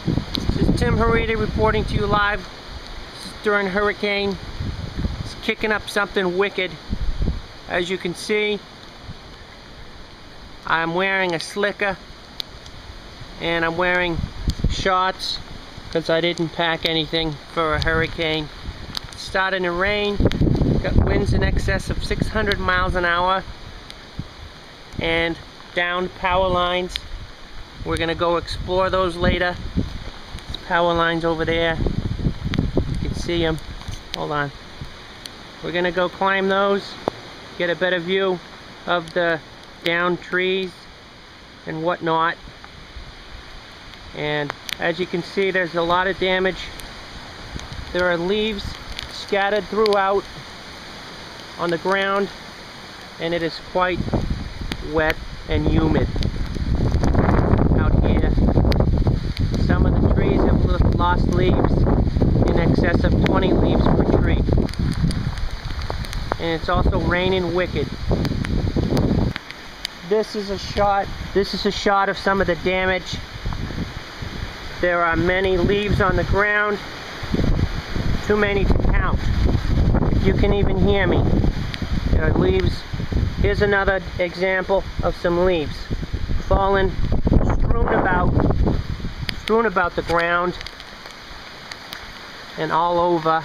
This is Tim Harita reporting to you live during hurricane. It's kicking up something wicked. As you can see, I'm wearing a slicker and I'm wearing shorts because I didn't pack anything for a hurricane. It's starting to rain. Got winds in excess of 600 miles an hour and downed power lines. We're gonna go explore those later. There's power lines over there. You can see them. Hold on. We're gonna go climb those, get a better view of the downed trees and whatnot. And as you can see, there's a lot of damage. There are leaves scattered throughout on the ground, and it is quite wet and humid out here. Some of the trees have lost leaves, in excess of 20 leaves per tree. And it's also raining wicked. This is a shot of some of the damage. There are many leaves on the ground, too many to count. If you can even hear me, there are leaves. Here's another example of some leaves fallen, strewn about the ground and all over.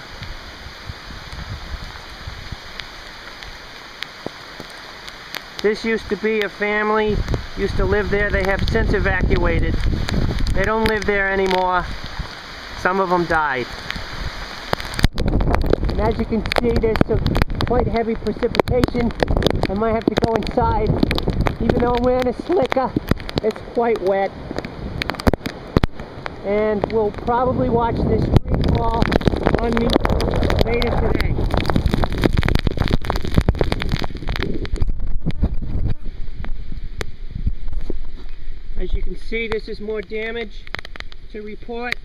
This used to be a family, used to live there. They have since evacuated. They don't live there anymore. Some of them died. And as you can see, there's some quite heavy precipitation. I might have to go inside. Even though I'm wearing a slicker, it's quite wet. And we'll probably watch this tree fall on me later today. As you can see, this is more damage to report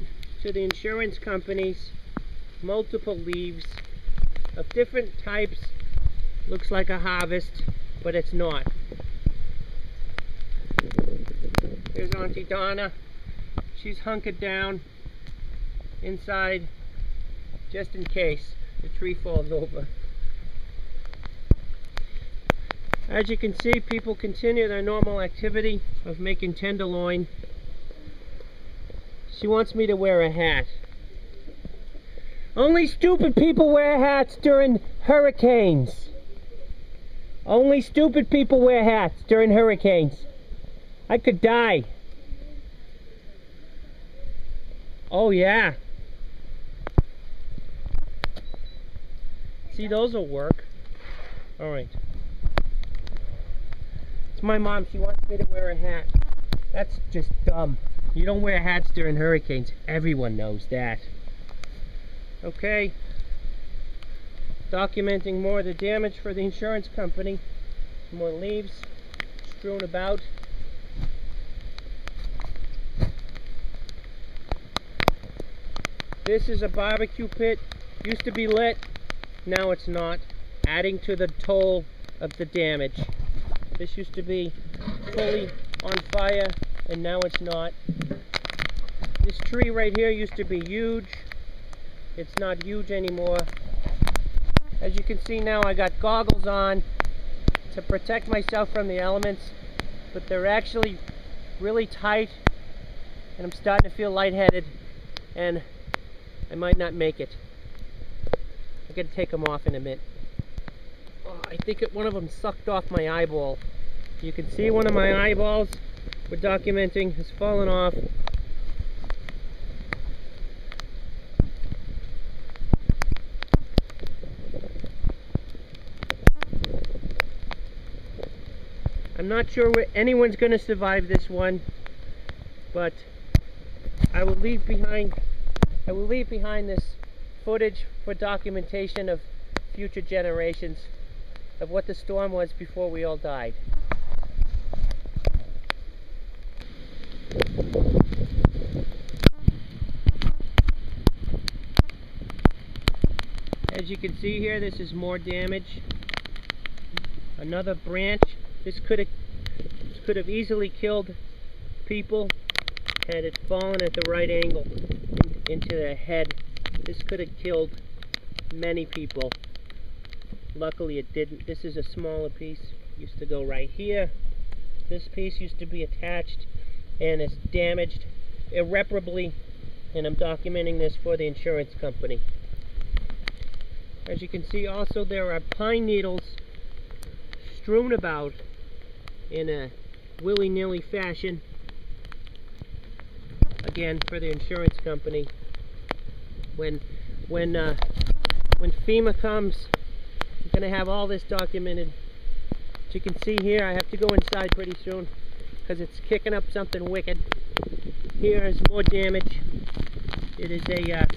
to the insurance companies. Multiple leaves of different types. Looks like a harvest, but it's not. There's Auntie Donna. She's hunkered down inside just in case the tree falls over. As you can see, people continue their normal activity of making tenderloin. She wants me to wear a hat. Only stupid people wear hats during hurricanes. Only stupid people wear hats during hurricanes. I could die. Oh yeah. See, those will work. Alright. It's my mom. She wants me to wear a hat. That's just dumb. You don't wear hats during hurricanes. Everyone knows that. Okay. Documenting more of the damage for the insurance company. Some more leaves strewn about. This is a barbecue pit. Used to be lit. Now it's not. Adding to the toll of the damage. This used to be fully on fire, and now it's not. This tree right here used to be huge. It's not huge anymore. As you can see now, I got goggles on to protect myself from the elements, but they're actually really tight, and I'm starting to feel lightheaded, and I might not make it. I'm gonna take them off in a minute. Oh, I think one of them sucked off my eyeball. You can see one of my eyeballs, we're documenting, has fallen off. I'm not sure anyone's going to survive this one, but I will leave behind this footage for documentation of future generations of what the storm was before we all died. As you can see here, this is more damage. Another branch. This could have easily killed people. Had it fallen at the right angle into the head, this could have killed many people. Luckily it didn't. This is a smaller piece. Used to go right here. This piece used to be attached and it's damaged irreparably, and I'm documenting this for the insurance company. As you can see, also there are pine needles strewn about in a willy-nilly fashion, again for the insurance company. When FEMA comes, I'm going to have all this documented. As you can see here, I have to go inside pretty soon because it's kicking up something wicked. Here is more damage. It is a,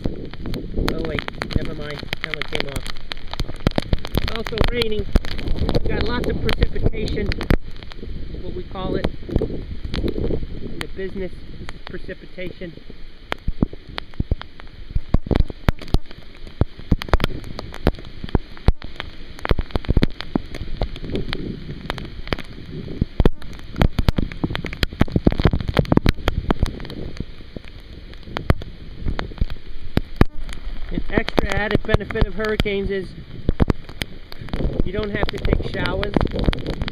oh wait, never mind, that one came off. It's also raining. We've got lots of precipitation, is what we call it. In the business, this is precipitation. An extra added benefit of hurricanes is you don't have to take showers.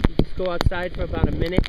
You just go outside for about a minute.